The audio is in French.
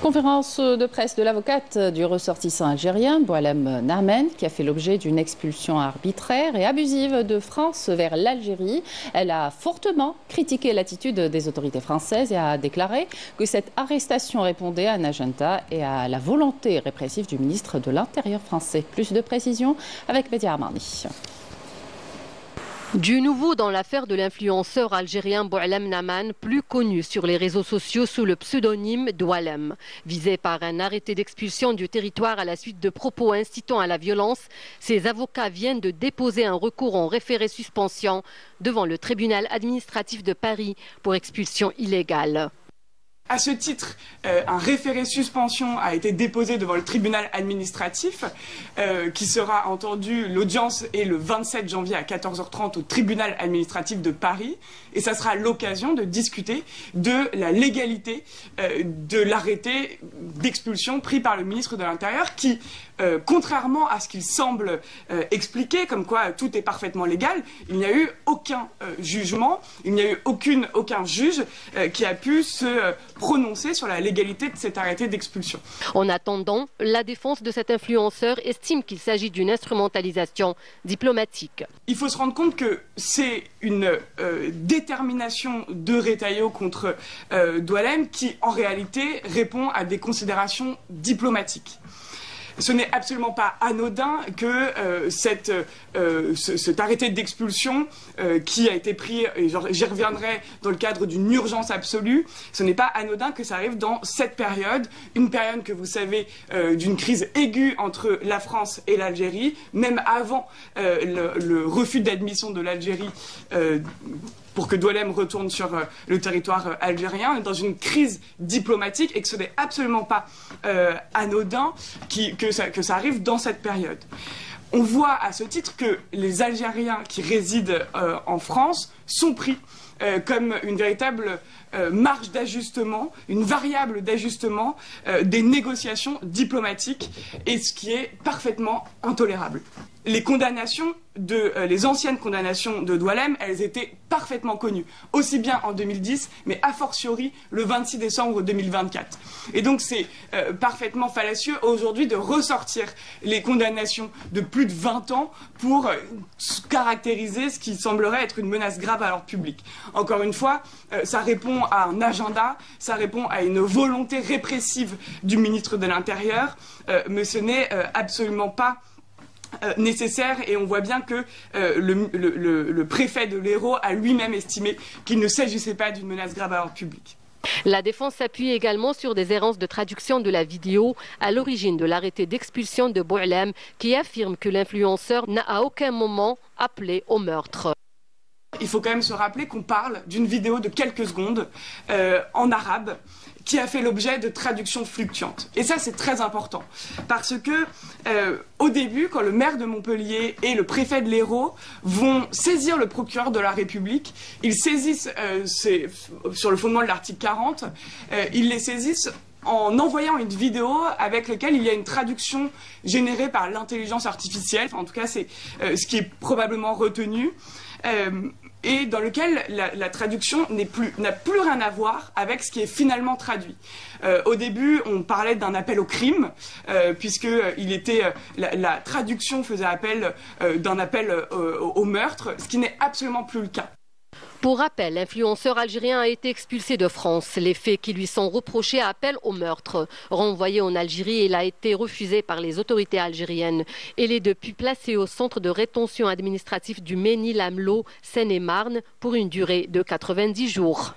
Conférence de presse de l'avocate du ressortissant algérien Boualem Nahman, qui a fait l'objet d'une expulsion arbitraire et abusive de France vers l'Algérie. Elle a fortement critiqué l'attitude des autorités françaises et a déclaré que cette arrestation répondait à un agenda et à la volonté répressive du ministre de l'Intérieur français. Plus de précisions avec Bedia Armani. Du nouveau dans l'affaire de l'influenceur algérien Boualem Nahman, plus connu sur les réseaux sociaux sous le pseudonyme d'Oualem. Visé par un arrêté d'expulsion du territoire à la suite de propos incitant à la violence, ses avocats viennent de déposer un recours en référé suspension devant le tribunal administratif de Paris pour expulsion illégale. À ce titre, un référé suspension a été déposé devant le tribunal administratif qui sera entendu. L'audience est le 27 janvier à 14h30 au tribunal administratif de Paris et ça sera l'occasion de discuter de la légalité de l'arrêté d'expulsion pris par le ministre de l'Intérieur qui, contrairement à ce qu'il semble expliquer, comme quoi tout est parfaitement légal, il n'y a eu aucun jugement, il n'y a eu aucun juge qui a pu se prononcer sur la légalité de cet arrêté d'expulsion. En attendant, la défense de cet influenceur estime qu'il s'agit d'une instrumentalisation diplomatique. Il faut se rendre compte que c'est une détermination de Retailleau contre Boualem qui, en réalité, répond à des considérations diplomatiques. Ce n'est absolument pas anodin que cet arrêté d'expulsion qui a été pris, et j'y reviendrai, dans le cadre d'une urgence absolue, ce n'est pas anodin que ça arrive dans cette période, une période que vous savez d'une crise aiguë entre la France et l'Algérie, même avant le refus d'admission de l'Algérie pour que Boualem retourne sur le territoire algérien. On est dans une crise diplomatique et que ce n'est absolument pas anodin que ça arrive dans cette période. On voit à ce titre que les Algériens qui résident en France sont pris comme une véritable marge d'ajustement, une variable d'ajustement des négociations diplomatiques, et ce qui est parfaitement intolérable. Les condamnations, les anciennes condamnations de Boualem, elles étaient parfaitement connues, aussi bien en 2010, mais a fortiori le 26 décembre 2024. Et donc c'est parfaitement fallacieux aujourd'hui de ressortir les condamnations de plus de 20 ans pour caractériser ce qui semblerait être une menace grave à l'ordre public. Encore une fois, ça répond à un agenda, ça répond à une volonté répressive du ministre de l'Intérieur, mais ce n'est absolument pas nécessaire, et on voit bien que le préfet de l'Hérault a lui-même estimé qu'il ne s'agissait pas d'une menace grave à l'ordre public. La défense s'appuie également sur des errances de traduction de la vidéo à l'origine de l'arrêté d'expulsion de Boualem, qui affirme que l'influenceur n'a à aucun moment appelé au meurtre. Il faut quand même se rappeler qu'on parle d'une vidéo de quelques secondes en arabe qui a fait l'objet de traductions fluctuantes. Et ça, c'est très important. Parce que, au début, quand le maire de Montpellier et le préfet de l'Hérault vont saisir le procureur de la République, ils saisissent, sur le fondement de l'article 40, ils les saisissent en envoyant une vidéo avec laquelle il y a une traduction générée par l'intelligence artificielle. En tout cas, c'est ce qui est probablement retenu. Et dans lequel la traduction n'a plus rien à voir avec ce qui est finalement traduit. Au début, on parlait d'un appel au crime, puisque la traduction faisait appel d'un appel au meurtre, ce qui n'est absolument plus le cas. Pour rappel, l'influenceur algérien a été expulsé de France. Les faits qui lui sont reprochés appellent au meurtre. Renvoyé en Algérie, il a été refusé par les autorités algériennes. Il est depuis placé au centre de rétention administrative du Mesnil-Amelot, Seine-et-Marne, pour une durée de 90 jours.